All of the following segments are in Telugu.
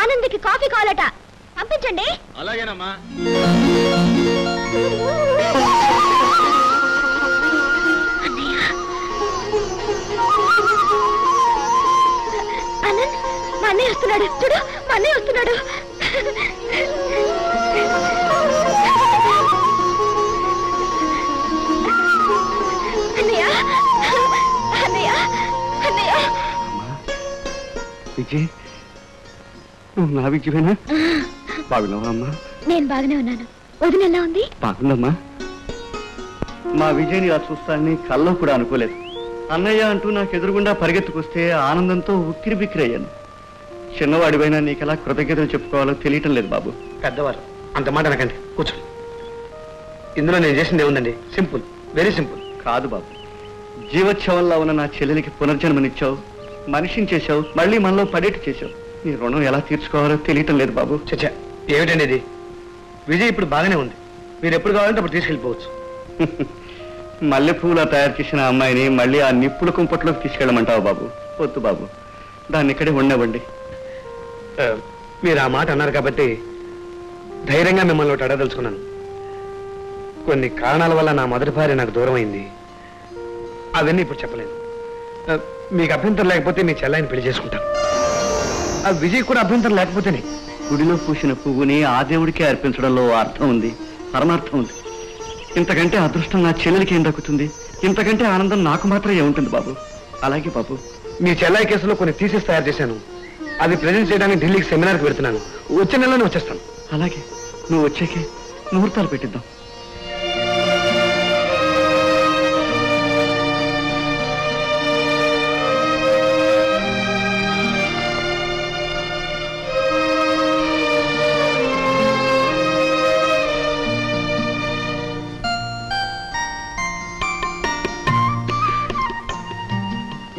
ఆనంద్కి కాఫీ కావాలట, పంపించండి. అలాగేనమ్మా. ఆనంద్, మా అన్నయ్య వస్తున్నాడు చూడు, మా అన్నయ్య వస్తున్నాడు. అన్నయ్య, అన్నయ్య, అన్నయ్య. విజయ్, నువ్వు నా విజయమేనా? బాగున్నావా అమ్మా? నేను బాగానే ఉన్నాను. వదిన ఎలా ఉంది? బాగుందమ్మా. మా విజయ్ని ఇలా చూస్తానని కల్లో కూడా అనుకోలేదు. అన్నయ్య అంటూ నాకు ఎదురుగుండా పరిగెత్తుకొస్తే ఆనందంతో ఉక్కిరి బిక్కిరి అయ్యాను. చిన్నవాడిపైనా నీకెలా కృతజ్ఞతలు చెప్పుకోవాలో తెలియటం లేదు బాబు. పెద్దవారు అంత మాట అనకండి, కూర్చోండి. ఇందులో నేను చేసింది ఏముందండి? Simple, very simple. కాదు బాబు, జీవోత్సవంలో ఉన్న నా చెల్లెలికి పునర్జన్మనిచ్చావు, మనిషిని చేశావు, మళ్ళీ మనలో పడేట్టు చేశావు. నీ రుణం ఎలా తీర్చుకోవాలో తెలియటం లేదు బాబు. చచ్చా, ఏమిటండి ఇది? విజయ్ ఇప్పుడు బాగానే ఉంది, మీరు ఎప్పుడు కావాలంటే అప్పుడు తీసుకెళ్ళిపోవచ్చు. మల్లెపూల తయారు చేసిన అమ్మాయిని మళ్ళీ ఆ నిప్పుల కుంపట్లోకి తీసుకెళ్ళమంటావు బాబు? వద్దు బాబు, దాన్ని ఇక్కడే ఉండవండి. మీరు ఆ మాట అన్నారు కాబట్టి ధైర్యంగా మిమ్మల్ని ఒకటి అడగదలుచుకున్నాను. కొన్ని కారణాల వల్ల నా మొదటి భార్య నాకు దూరం అయింది. అవన్నీ ఇప్పుడు చెప్పలేను. మీకు అభ్యంతరం లేకపోతే మీ చెల్లాయిని పెళ్లి చేసుకుంటాను. ఆ విజయ్ కూడా అభ్యంతరం లేకపోతేనే. గుడిలో పూసిన పువ్వుని ఆ దేవుడికే అర్పించడంలో అర్థం ఉంది, పరమార్థం ఉంది. ఇంతకంటే అదృష్టం నా చెల్లెలికి ఏం దక్కుతుంది? ఇంతకంటే ఆనందం నాకు మాత్రమే ఉంటుంది బాబు. అలాగే బాబు, మీ చెల్లాయి కేసులో కొన్ని థీసిస్ తయారు చేశాను. అది ప్రజెంట్ చేయడానికి ఢిల్లీకి సెమినార్కి పెడుతున్నాను. వచ్చే నెలలోనే వచ్చేస్తాను. అలాగే, నువ్వు వచ్చాకే ముహూర్తాలు పెట్టిద్దాం.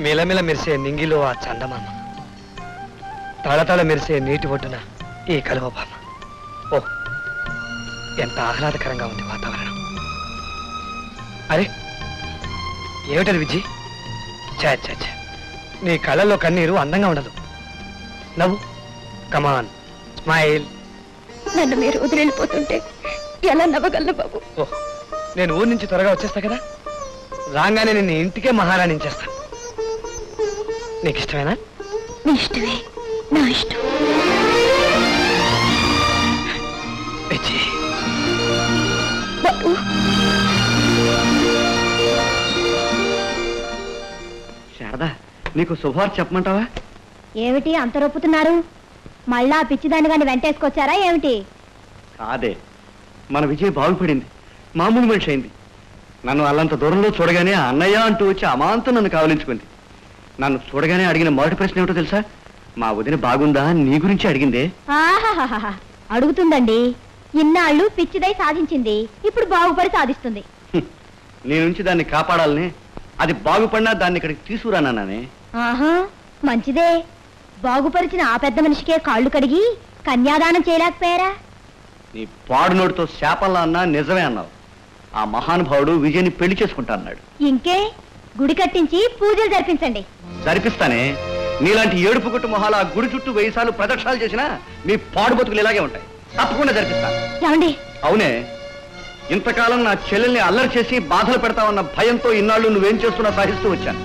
మిలమిల మెరిసే నింగిలో ఆ చందమామ, తళతళ మెరిసే నీటి ఒడ్డున ఈ కలువబామ. ఓ, ఎంత ఆహ్లాదకరంగా ఉంది వాతావరణం. అరే, ఏమిటది విజయ్? చా చా చా, నీ కళ్ళల్లో కన్నీరు అందంగా ఉండదు. నవ్వు, కమాన్, స్మైల్. నన్ను మీరు వదిలిపోతుంటే ఎలా నవ్వగలను బాబు? ఓహ్, నేను ఊరి నుంచి త్వరగా వచ్చేస్తా కదా, రాగానే నిన్ను ఇంటికే మహారాణి చేస్తాను. నీకు ఇష్టమేనా? నీ ఇష్టమే, నా ఇష్టం. బాబు, శారదా, నీకు శుభవార్త చెప్పమంటావా? ఏమిటి అంత రొప్పుతున్నారు? మళ్ళా పిచ్చిదాన్ని గాని వెంటేసుకొచ్చారా ఏమిటి? కాదే, మన విజయ్ బాగుపడింది, మామూలు మనిషి అయింది. నన్ను అల్లంత దూరంలో చూడగానే అన్నయ్య అంటూ వచ్చి అమాంతం నన్ను కావలించుకుంది. నన్ను చూడగానే అడిగిన మొదటి ప్రశ్న ఏమిటో తెలుసా? మా వదిన బాగుందా నీ గురించి అడిగిందే. ఆహాహాహా, అడుగుతుందండి. ఇన్నాళ్ళు పిచ్చిదై సాధించింది, ఇప్పుడు బాగుపడి సాధిస్తుంది. నీ నుంచి దాన్ని కాపాడాలని, అది బాగుపడినా దాన్ని ఇక్కడికి తీసుకురానానే. ఆహా, మంచిదే. బాగుపరిచిన ఆ పెద్ద మనిషికే కాళ్ళు కడిగి కన్యాదానం చేయలేకపోయారా? నీ పాడు నోటితో శాపంలా అన్నా నిజమే అన్నావు. ఆ మహానుభావుడు విజయ్ని పెళ్లి చేసుకుంటా అన్నాడు. ఇంకే, గుడి కట్టించి పూజలు జరిపించండి. జరిపిస్తానే. నీలాంటి ఏడుపు కొట్టు మొహాల ఆ గుడి చుట్టూ 1000 సార్లు ప్రదక్షిణాలు చేసినా మీ పాడు బతుకులు ఇలాగే ఉంటాయి. తప్పకుండా జరిపిస్తాను. ఏమండి? అవునే, ఇంతకాలం నా చెల్లెల్ని అల్లరి చేసి బాధలు పెడతావన్న భయంతో ఇన్నాళ్ళు నువ్వేం చేస్తున్నా సహిస్తూ వచ్చాను.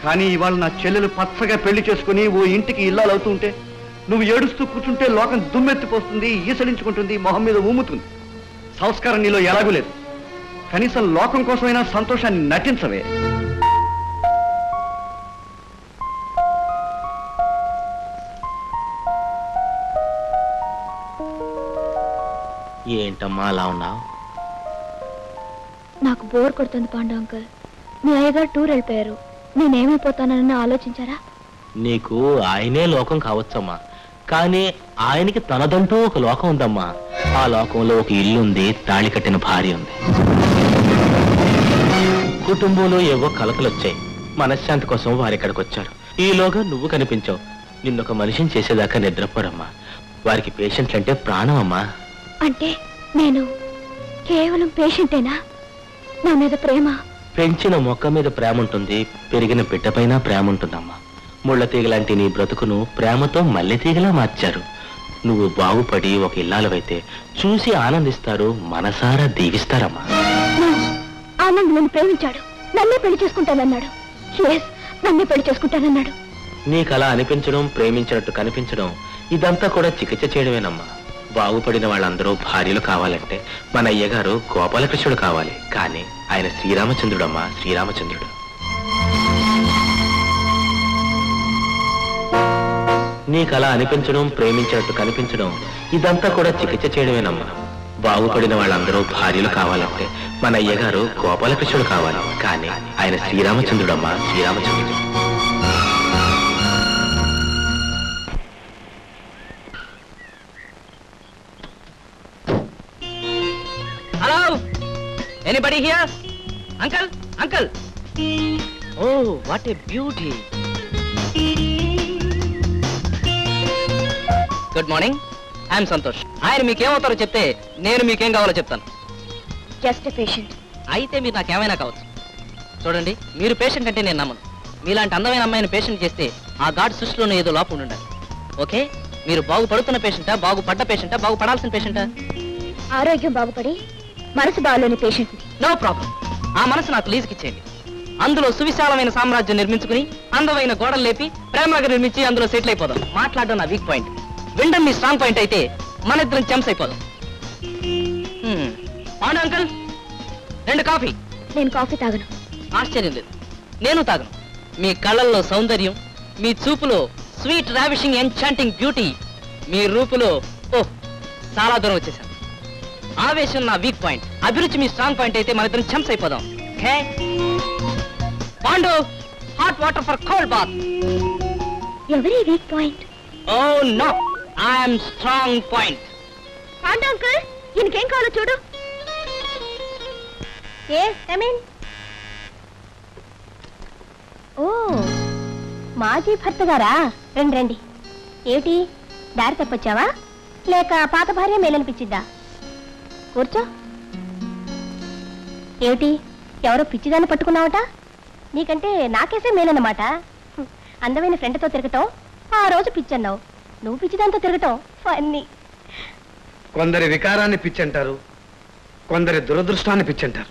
కానీ ఇవాళ నా చెల్లెలు పచ్చగా పెళ్లి చేసుకుని ఓ ఇంటికి ఇల్లాలు అవుతూ ఉంటే నువ్వు ఏడుస్తూ కూర్చుంటే లోకం దుమ్మెత్తిపోస్తుంది, ఈసడించుకుంటుంది, మొహం మీద ఊముతుంది. సంస్కారం నీలో ఎలాగూ లేదు. కనీసం లోకం కోసమైనా సంతోషాన్ని నటించవే. ఏంటమ్మా అలా ఉన్నావు? నాకు బోర్ కొడుతుంది పాండు అంకుల్. మీ అయ్యగారు టూర్ వెళ్ళిపోయారు, నేనేమైపోతానని ఆలోచించారా? నీకు ఆయనే లోకం కావచ్చమ్మా, కానీ ఆయనకి తనదంటూ ఒక లోకం ఉందమ్మా. ఆ లోకంలో ఒక ఇల్లు ఉంది, తాళి కట్టిన భార్య ఉంది. కుటుంబంలో ఏవో కలకలొచ్చాయి. మనశ్శాంతి కోసం వారి ఇక్కడికి వచ్చారు. ఈలోగా నువ్వు కనిపించావు. నిన్నొక మనిషిని చేసేదాకా నిద్రపోరమ్మా. వారికి పేషెంట్లు అంటే ప్రాణం అమ్మా. అంటే నేను కేవలం పేషెంటేనా? నా మీద ప్రేమ? పెంచిన మొక్క మీద ప్రేమ ఉంటుంది, పెరిగిన బిడ్డపైన ప్రేమ ఉంటుందమ్మా. ముళ్ళ తీగలాంటి నీ బ్రతుకును ప్రేమతో మల్లె తీగలా మార్చారు. నువ్వు బాగుపడి ఒక ఇల్లాలవైతే చూసి ఆనందిస్తారు, మనసారా దీవిస్తారమ్మా. ఆనంద్ నన్ను ప్రేమించాడు, నన్నే పెళ్లి చేసుకుంటానన్నాడు. నన్నే పెళ్లి చేసుకుంటానన్నాడు. నీకలా అనిపించడం, ప్రేమించినట్టు కనిపించడం ఇదంతా కూడా చికిత్స చేయడమేనమ్మా. బాగుపడిన వాళ్ళందరూ భార్యలు కావాలంటే మన అయ్యగారు గోపాలకృష్ణుడు కావాలి, కానీ ఆయన శ్రీరామచంద్రుడమ్మా, శ్రీరామచంద్రుడు. నీకలా అనిపించడం, ప్రేమించినట్టు కనిపించడం ఇదంతా కూడా చికిత్స చేయడమేనమ్మా. బాగుపడిన వాళ్ళందరూ భార్యలు కావాలంటే మన అయ్యగారు గోపాలకృష్ణుడు కావాలి, కానీ ఆయన శ్రీరామచంద్రుడమ్మా, శ్రీరామచంద్రుడు. Hello, anybody here? Uncle, uncle. Oh, what a beauty. Good morning, I'm Santosh. ఆయన మీకేమవుతారో చెప్తే నేను మీకేం కావాలో చెప్తాను. Just patient. అయితే మీరు నాకేమైనా కావచ్చు. చూడండి, మీరు పేషెంట్ అంటే నేను నమ్మను. మీలాంటి అందమైన అమ్మాయిని పేషెంట్ చేస్తే ఆ గాడ్ సృష్టిలోనే ఏదో లోపం ఉండాలి. ఓకే, మీరు బాగుపడుతున్న పేషెంటా, బాగుపడ్డ పేషెంటా, బాగుపడాల్సిన పేషెంటా? ఆరోగ్యం బాగుపడి మనసు బాగలేని పేషెంట్. No problem. ఆ మనసు నాకు లీజుకి ఇచ్చేయండి. అందులో సువిశాలమైన సామ్రాజ్యం నిర్మించుకుని అందమైన గోడలు లేపి ప్రేమగా నిర్మించి అందులో సెటిల్ అయిపోదాం. మాట్లాడడం నా వీక్ పాయింట్, వినడం మీ స్ట్రాంగ్ పాయింట్ అయితే మన ఇద్దరం చెంస్ అయిపోదాం. అవును అంకల్, 2 కాఫీ. నేను కాఫీ తాగను. ఆశ్చర్యం లేదు, నేను తాగను. మీ కళ్ళల్లో సౌందర్యం, మీ చూపులో స్వీట్ రావిషింగ్ ఎన్చాంటింగ్ బ్యూటీ, మీ రూపులో ఓహ్ చాలా దూరం వచ్చేసాను. ఆవేశం నా వీక్ పాయింట్, అభిరుచి మీ స్ట్రాంగ్ పాయింట్ అయితే మన ఇద్దరం చెంస్ అయిపోదాం. Okay Pandu, hot water for cold bath. ఎవరి week point? Oh no, I'm strong point. Pandu uncle, ఈయనకేం కావాలో చూడు. ఓ, మాజీ భర్త గారా? రండి రండి. ఏమిటి, దారి తప్పొచ్చావా లేక పాత భార్య మేలనిపించిద్దా? కూర్చో. ఏమిటి, ఎవరో పిచ్చిదాన్ని పట్టుకున్నావట? నీకంటే నాకేసే మేలన్నమాట. అందమైన ఫ్రెండ్తో తిరగటం ఆ రోజు పిచ్చన్నావు, నువ్వు పిచ్చిదాంతో తిరగటం ఫన్నీ. కొందరి వికారాన్ని పిచ్చంటారు, కొందరి దురదృష్టాన్ని పిచ్చంటారు.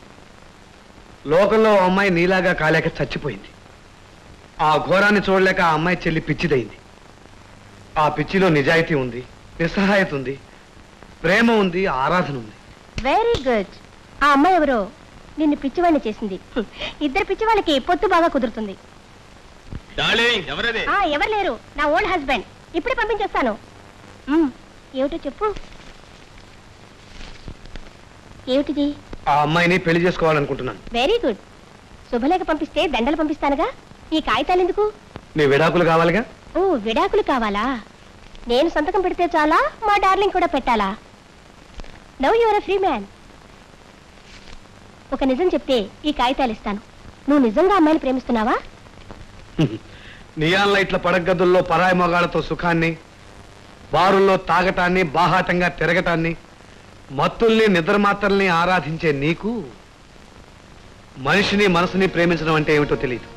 లోకంలో ఆ అమ్మాయి నీలాగా కాలేక చచ్చిపోయింది. ఆ ఘోరాన్ని చూడలేక ఆ అమ్మాయి చెల్లి పిచ్చిదైంది. ఆ పిచ్చిలో నిజాయితీ ఉంది, నిస్సహాయత ఉంది, ప్రేమ ఉంది, ఆరాధన ఉంది. Very good. ఆ అమ్మాయి ఎవరో నిన్ను పిచ్చివాడిని చేసింది. ఇద్దరు పిచ్చివాళ్ళకి పొత్తు బాగా కుదురుతుంది. ఎవరు లేరు, నా ఓల్డ్ హస్బెండ్. ఇప్పుడే పంపించేస్తాను. ఏమిటో చెప్పు. ఏమిటిది? ఆ అమ్మాయిని పెళ్లి చేసుకోవాలనుకుంటున్నాను. Very good. శుభలేఖ పంపిస్తే దండలు పంపిస్తానుగా. ఈ కాగితాలు ఎందుకు? నీ విడాకులు కావాలిగా. ఓ, విడాకులు కావాలా? నేను సంతకం పెడితే చాలా, మా డార్లింగ్ కూడా పెట్టాలా? Now you are a free man. ఒక నిజం చెప్తే ఈ కాగితాలు ఇస్తాను. నువ్వు నిజంగా అమ్మాయిని ప్రేమిస్తున్నావా? నియాన్ లైట్ల పడగదుల్లో పరాయి మొగాళ్లతో సుఖాన్ని, బారుల్లో తాగటాన్ని, బాహాటంగా తిరగటాన్ని, మత్తుల్ని నిద్రమాత్రల్ని ఆరాధించే నీకు మనిషిని మనసుని ప్రేమించడం అంటే ఏమిటో తెలియదు.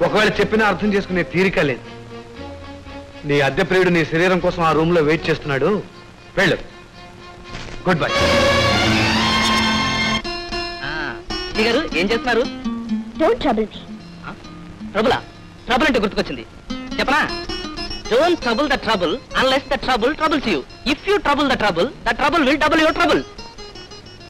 ఒకవేళ చెప్పినా అర్థం చేసుకునే తీరిక లేదు. నీ అద్దె ప్రియుడు నీ శరీరం కోసం ఆ రూమ్ లో వెయిట్ చేస్తున్నాడు. వెళ్ళు. Good bye. గారు ఏం చేస్తున్నారు? Don't trouble me. ట్రబులా? ట్రబుల్ అంటే గుర్తుకొచ్చింది, చెప్పనా? Don't trouble the trouble unless the trouble troubles you. If you trouble the trouble will double your trouble.